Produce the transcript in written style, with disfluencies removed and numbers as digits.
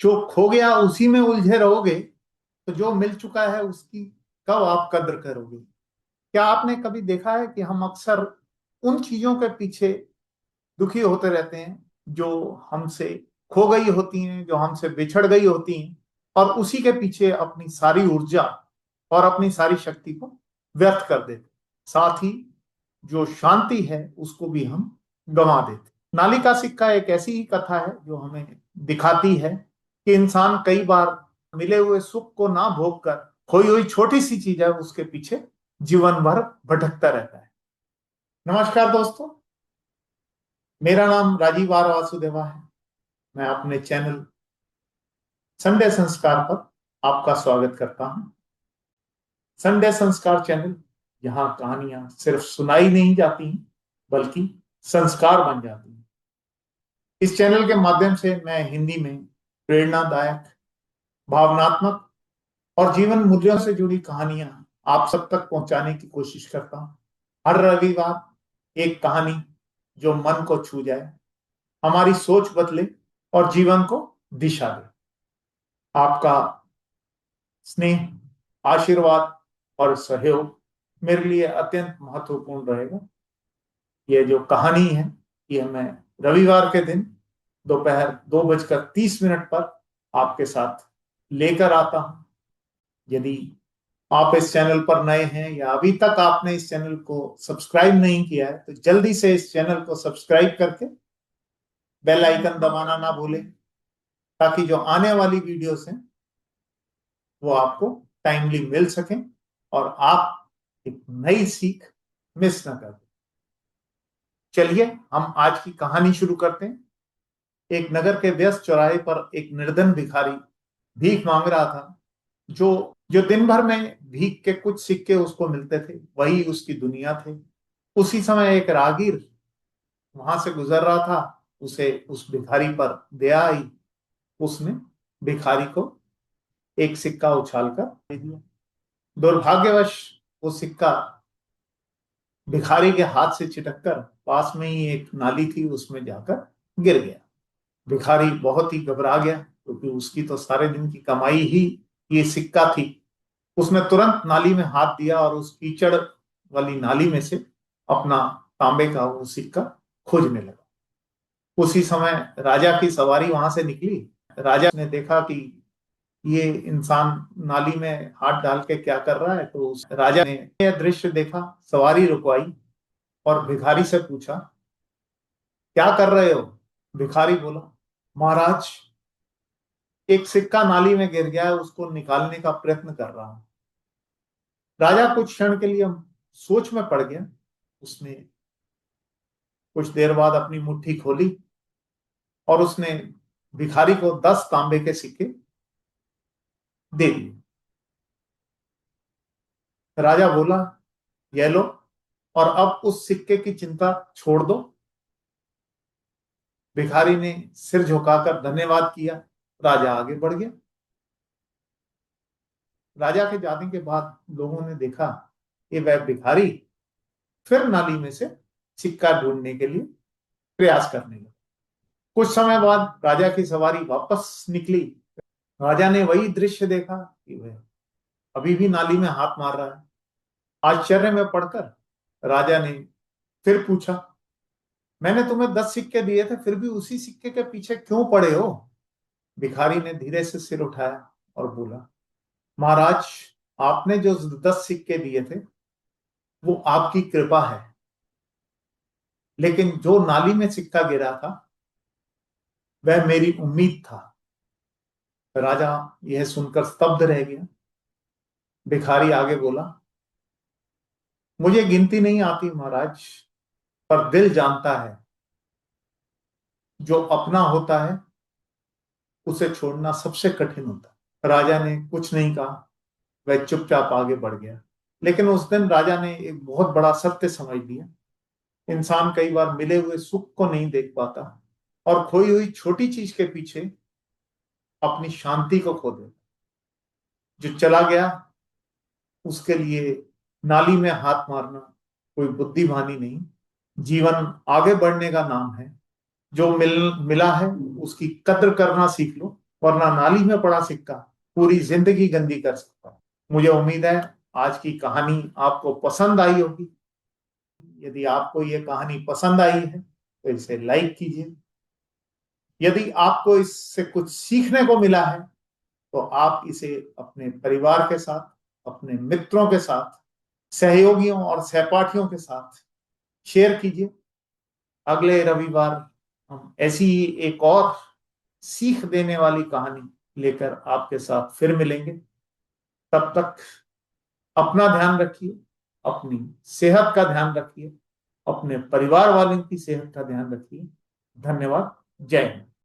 जो खो गया उसी में उलझे रहोगे तो जो मिल चुका है उसकी कब आप कद्र करोगे। क्या आपने कभी देखा है कि हम अक्सर उन चीजों के पीछे दुखी होते रहते हैं जो हमसे खो गई होती हैं, जो हमसे बिछड़ गई होती हैं, और उसी के पीछे अपनी सारी ऊर्जा और अपनी सारी शक्ति को व्यर्थ कर देते। साथ ही जो शांति है उसको भी हम गंवा देते। नाली का सिक्का एक ऐसी ही कथा है जो हमें दिखाती है कि इंसान कई बार मिले हुए सुख को ना भोग कर खोई हुई छोटी सी चीज है उसके पीछे जीवन भर भटकता रहता है। नमस्कार दोस्तों, मेरा नाम राजीव आर वासुदेवा है। मैं अपने चैनल संडे संस्कार पर आपका स्वागत करता हूं। संडे संस्कार चैनल, यहाँ कहानियां सिर्फ सुनाई नहीं जाती बल्कि संस्कार बन जाती हैं। इस चैनल के माध्यम से मैं हिंदी में प्रेरणादायक, भावनात्मक और जीवन मूल्यों से जुड़ी कहानियां आप सब तक पहुंचाने की कोशिश करता हूं। हर रविवार एक कहानी जो मन को छू जाए, हमारी सोच बदले और जीवन को दिशा दे। आपका स्नेह, आशीर्वाद और सहयोग मेरे लिए अत्यंत महत्वपूर्ण रहेगा। ये जो कहानी है ये मैं रविवार के दिन दोपहर 2:30 पर आपके साथ लेकर आता हूं। यदि आप इस चैनल पर नए हैं या अभी तक आपने इस चैनल को सब्सक्राइब नहीं किया है तो जल्दी से इस चैनल को सब्सक्राइब करके बेल आइकन दबाना ना भूलें, ताकि जो आने वाली वीडियोस हैं वो आपको टाइमली मिल सकें और आप एक नई सीख मिस ना कर दें। चलिए हम आज की कहानी शुरू करते हैं। एक नगर के व्यस्त चौराहे पर एक निर्धन भिखारी भीख मांग रहा था। जो जो दिन भर में भीख के कुछ सिक्के उसको मिलते थे वही उसकी दुनिया थे। उसी समय एक राहगीर वहां से गुजर रहा था। उसे उस भिखारी पर दया आई। उसने भिखारी को एक सिक्का उछालकर दे दिया। दुर्भाग्यवश वो सिक्का भिखारी के हाथ से छिटककर पास में ही एक नाली थी उसमें जाकर गिर गया। भिखारी बहुत ही घबरा गया क्योंकि उसकी तो सारे दिन की कमाई ही ये सिक्का थी। उसने तुरंत नाली में हाथ दिया और उस कीचड़ वाली नाली में से अपना तांबे का वो सिक्का खोजने लगा। उसी समय राजा की सवारी वहां से निकली। राजा ने देखा कि ये इंसान नाली में हाथ डाल के क्या कर रहा है, तो उस राजा ने यह दृश्य देखा, सवारी रुकवाई और भिखारी से पूछा, क्या कर रहे हो। भिखारी बोला, महाराज, एक सिक्का नाली में गिर गया है, उसको निकालने का प्रयत्न कर रहा हूं। राजा कुछ क्षण के लिए सोच में पड़ गया। उसने कुछ देर बाद अपनी मुट्ठी खोली और उसने भिखारी को 10 तांबे के सिक्के दे दिए। राजा बोला, ये लो और अब उस सिक्के की चिंता छोड़ दो। भिखारी ने सिर झुकाकर धन्यवाद किया। राजा आगे बढ़ गया। राजा के जाने के बाद लोगों ने देखा कि वह भिखारी फिर नाली में से सिक्का ढूंढने के लिए प्रयास करने लगा। कुछ समय बाद राजा की सवारी वापस निकली। राजा ने वही दृश्य देखा कि वह अभी भी नाली में हाथ मार रहा है। आश्चर्य में पड़कर राजा ने फिर पूछा, मैंने तुम्हें 10 सिक्के दिए थे, फिर भी उसी सिक्के के पीछे क्यों पड़े हो। भिखारी ने धीरे से सिर उठाया और बोला, महाराज, आपने जो 10 सिक्के दिए थे वो आपकी कृपा है, लेकिन जो नाली में सिक्का गिरा था वह मेरी उम्मीद था। राजा यह सुनकर स्तब्ध रह गया। भिखारी आगे बोला, मुझे गिनती नहीं आती महाराज, पर दिल जानता है जो अपना होता है उसे छोड़ना सबसे कठिन होता है। राजा ने कुछ नहीं कहा, वह चुपचाप आगे बढ़ गया। लेकिन उस दिन राजा ने एक बहुत बड़ा सत्य समझ लिया। इंसान कई बार मिले हुए सुख को नहीं देख पाता और खोई हुई छोटी चीज के पीछे अपनी शांति को खो देता। जो चला गया उसके लिए नाली में हाथ मारना कोई बुद्धिमानी नहीं, जीवन आगे बढ़ने का नाम है। जो मिला है उसकी कद्र करना सीख लो वरना नाली में पड़ा सिक्का पूरी जिंदगी गंदी कर सकता है। मुझे उम्मीद है आज की कहानी आपको पसंद आई होगी। यदि आपको ये कहानी पसंद आई है तो इसे लाइक कीजिए। यदि आपको इससे कुछ सीखने को मिला है तो आप इसे अपने परिवार के साथ, अपने मित्रों के साथ, सहयोगियों और सहपाठियों के साथ शेयर कीजिए। अगले रविवार हम ऐसी ही एक और सीख देने वाली कहानी लेकर आपके साथ फिर मिलेंगे। तब तक अपना ध्यान रखिए, अपनी सेहत का ध्यान रखिए, अपने परिवार वालों की सेहत का ध्यान रखिए। धन्यवाद। जय हिंद।